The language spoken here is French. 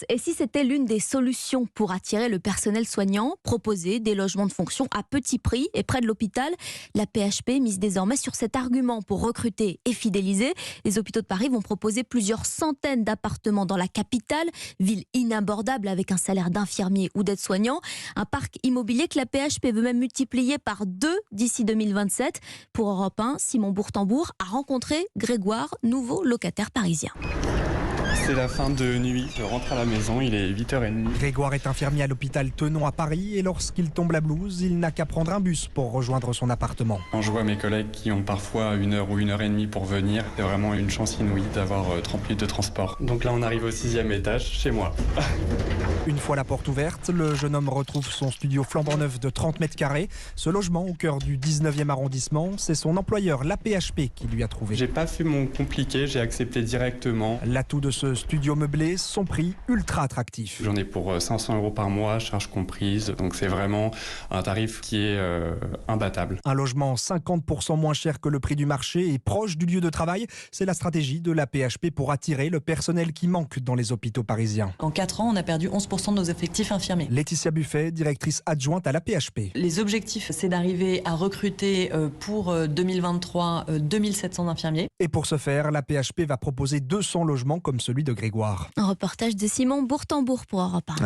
tous. Et si c'était l'une des solutions pour attirer le personnel soignant, proposer des logements de fonction à petit prix et près de l'hôpital? La PHP mise désormais sur cet argument pour recruter et fidéliser. Les hôpitaux de Paris vont proposer plusieurs centaines d'appartements dans la capitale, ville inabordable avec un salaire d'infirmier ou d'aide-soignant. Un parc immobilier que la PHP veut même multiplier par 2 d'ici 2027. Pour Europe 1, Simon Bourtambour a rencontré Grégoire, nouveau locataire parisien. C'est la fin de nuit, je rentre à la maison, il est 8h30. Grégoire est infirmier à l'hôpital Tenon à Paris et lorsqu'il tombe la blouse, il n'a qu'à prendre un bus pour rejoindre son appartement. Quand je vois mes collègues qui ont parfois 1 heure ou 1h30 pour venir, c'est vraiment une chance inouïe d'avoir 30 minutes de transport. Donc là on arrive au 6e étage, chez moi. Une fois la porte ouverte, le jeune homme retrouve son studio flambant neuf de 30 mètres carrés. Ce logement au cœur du 19e arrondissement, c'est son employeur, la PHP, qui lui a trouvé. J'ai pas fait mon compliqué, j'ai accepté directement. L'atout de ce studio meublé, son prix ultra attractif. J'en ai pour 500 € par mois, charges comprises. Donc c'est vraiment un tarif qui est imbattable. Un logement 50% moins cher que le prix du marché et proche du lieu de travail, c'est la stratégie de la PHP pour attirer le personnel qui manque dans les hôpitaux parisiens. En 4 ans, on a perdu 11% de nos effectifs infirmiers. Laetitia Buffet, directrice adjointe à la PHP. Les objectifs, c'est d'arriver à recruter pour 2023 2700 infirmiers. Et pour ce faire, la PHP va proposer 200 logements comme celui de Grégoire. Un reportage de Simon Bourtambour pour Europe 1.